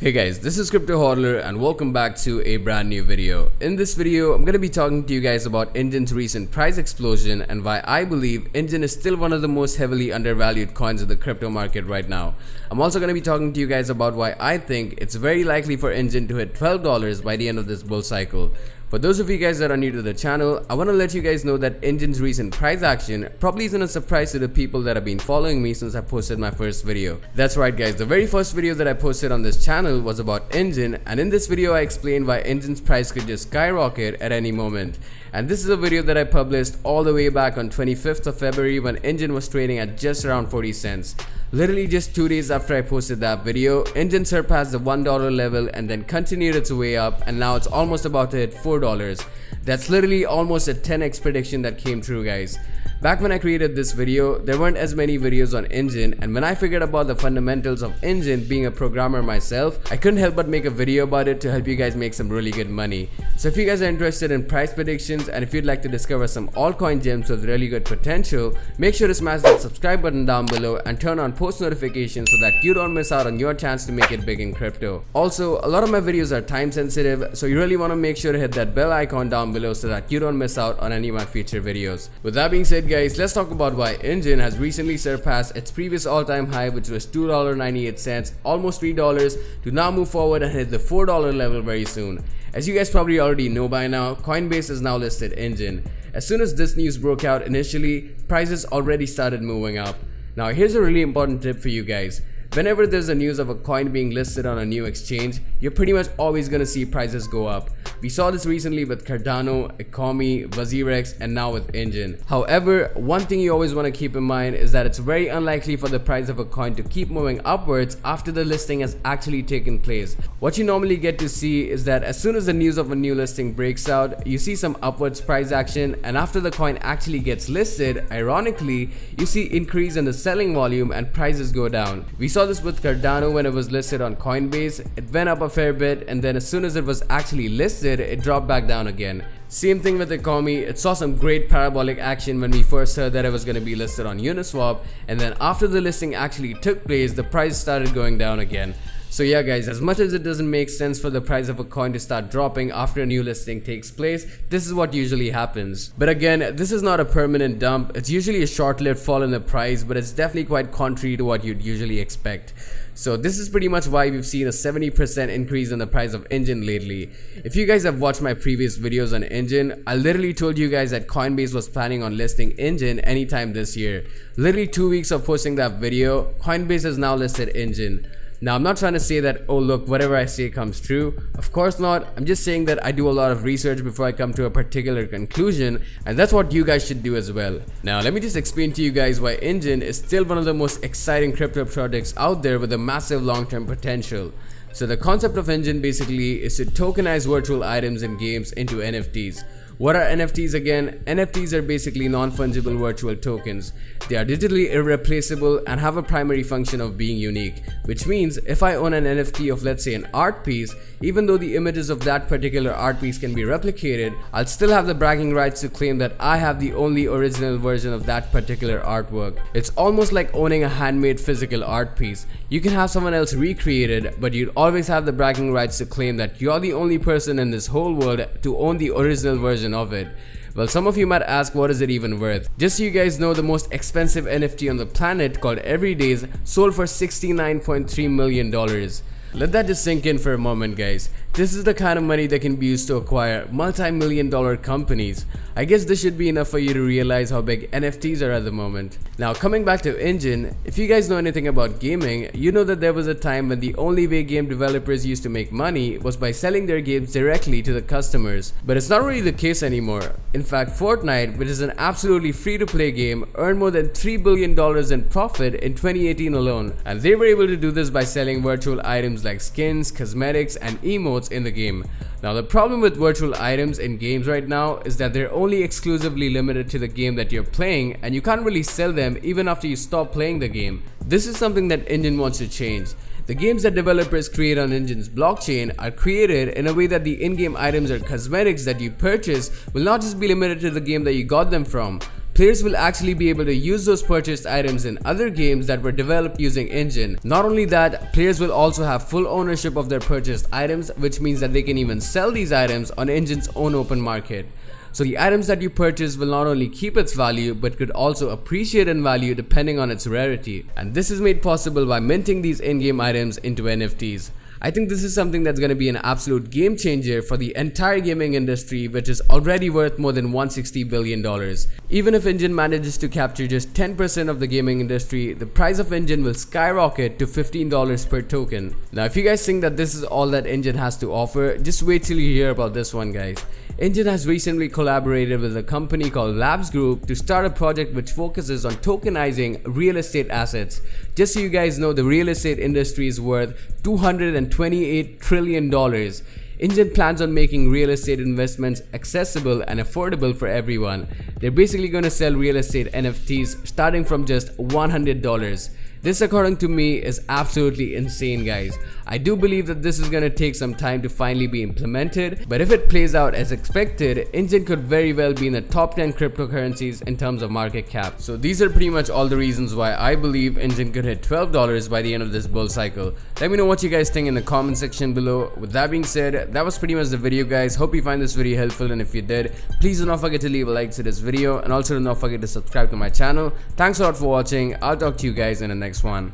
Hey guys, this is Crypto Hodler and welcome back to a brand new video. In this video, I'm going to be talking to you guys about Enjin's recent price explosion and why I believe Enjin is still one of the most heavily undervalued coins in the crypto market right now. I'm also going to be talking to you guys about why I think it's very likely for Enjin to hit $12 by the end of this bull cycle. For those of you guys that are new to the channel, I want to let you guys know that Enjin's recent price action probably isn't a surprise to the people that have been following me since I posted my first video. That's right guys, the very first video that I posted on this channel was about Enjin, and in this video I explained why Enjin's price could just skyrocket at any moment. And this is a video that I published all the way back on 25th of February when Enjin was trading at just around 40 cents. Literally just 2 days after I posted that video, Enjin surpassed the $1 level and then continued its way up, and now it's almost about to hit $4. That's literally almost a 10x prediction that came true guys. Back when I created this video, there weren't as many videos on Enjin, and when I figured about the fundamentals of Enjin, being a programmer myself, I couldn't help but make a video about it to help you guys make some really good money. So if you guys are interested in price predictions and if you'd like to discover some altcoin gems with really good potential, make sure to smash that subscribe button down below and turn on post notifications so that you don't miss out on your chance to make it big in crypto. Also, a lot of my videos are time sensitive, so you really want to make sure to hit that bell icon down below so that you don't miss out on any of my future videos. With that being said guys, let's talk about why Enjin has recently surpassed its previous all-time high, which was $2.98, almost $3, to now move forward and hit the $4 level very soon. As you guys probably already know by now, Coinbase has now listed Enjin. As soon as this news broke out initially, prices already started moving up. Now here's a really important tip for you guys. Whenever there's a news of a coin being listed on a new exchange, you're pretty much always going to see prices go up. We saw this recently with Cardano, Ecomi, Wazirex, and now with Enjin. However, one thing you always want to keep in mind is that it's very unlikely for the price of a coin to keep moving upwards after the listing has actually taken place. What you normally get to see is that as soon as the news of a new listing breaks out, you see some upwards price action, and after the coin actually gets listed, ironically, you see increase in the selling volume and prices go down. We saw this with Cardano when it was listed on Coinbase. It went up a fair bit, and then as soon as it was actually listed, it dropped back down again. Same thing with Ecomi. It saw some great parabolic action when we first heard that it was going to be listed on Uniswap, and then after the listing actually took place, the price started going down again. So yeah guys, as much as it doesn't make sense for the price of a coin to start dropping after a new listing takes place, this is what usually happens. But again, this is not a permanent dump. It's usually a short-lived fall in the price, but it's definitely quite contrary to what you'd usually expect. So this is pretty much why we've seen a 70% increase in the price of Enjin lately. If you guys have watched my previous videos on Enjin, I literally told you guys that Coinbase was planning on listing Enjin anytime this year. Literally 2 weeks of posting that video, Coinbase has now listed Enjin. Now, I'm not trying to say that, oh look, whatever I say comes true. Of course not. I'm just saying that I do a lot of research before I come to a particular conclusion, and that's what you guys should do as well. Now, let me just explain to you guys why Enjin is still one of the most exciting crypto projects out there with a massive long-term potential. So the concept of Enjin basically is to tokenize virtual items in games into NFTs. What are NFTs again? NFTs are basically non-fungible virtual tokens. They are digitally irreplaceable and have a primary function of being unique, which means if I own an NFT of, let's say, an art piece, even though the images of that particular art piece can be replicated, I'll still have the bragging rights to claim that I have the only original version of that particular artwork. It's almost like owning a handmade physical art piece. You can have someone else recreate it, but you'd always have the bragging rights to claim that you're the only person in this whole world to own the original version of it. Well, some of you might ask, what is it even worth? Just so you guys know, the most expensive NFT on the planet, called Everydays, sold for $69.3 million. Let that just sink in for a moment guys. This is the kind of money that can be used to acquire multi-million-dollar companies. I guess this should be enough for you to realize how big NFTs are at the moment. Now coming back to Enjin, if you guys know anything about gaming, you know that there was a time when the only way game developers used to make money was by selling their games directly to the customers. But it's not really the case anymore. In fact, Fortnite, which is an absolutely free-to-play game, earned more than $3 billion in profit in 2018 alone. And they were able to do this by selling virtual items like skins, cosmetics, and emotes in the game. Now the problem with virtual items in games right now is that they're only exclusively limited to the game that you're playing, and you can't really sell them even after you stop playing the game. This is something that Enjin wants to change. The games that developers create on Enjin's blockchain are created in a way that the in-game items or cosmetics that you purchase will not just be limited to the game that you got them from. players will actually be able to use those purchased items in other games that were developed using Enjin. Not only that, players will also have full ownership of their purchased items, which means that they can even sell these items on Enjin's own open market. So the items that you purchase will not only keep its value but could also appreciate in value depending on its rarity. And this is made possible by minting these in-game items into NFTs. I think this is something that's going to be an absolute game changer for the entire gaming industry, which is already worth more than $160 billion. Even if Enjin manages to capture just 10% of the gaming industry, the price of Enjin will skyrocket to $15 per token. Now, if you guys think that this is all that Enjin has to offer, just wait till you hear about this one, guys. Enjin has recently collaborated with a company called Labs Group to start a project which focuses on tokenizing real estate assets. Just so you guys know, the real estate industry is worth $228 trillion. Enjin plans on making real estate investments accessible and affordable for everyone. They're basically going to sell real estate NFTs starting from just $100. This, according to me, is absolutely insane, guys. I do believe that this is going to take some time to finally be implemented, but if it plays out as expected, Enjin could very well be in the top 10 cryptocurrencies in terms of market cap. So these are pretty much all the reasons why I believe Enjin could hit $12 by the end of this bull cycle. Let me know what you guys think in the comment section below. With that being said, that was pretty much the video, guys. Hope you find this video helpful, and if you did, please do not forget to leave a like to this video, and also do not forget to subscribe to my channel. Thanks a lot for watching. I'll talk to you guys in the next one.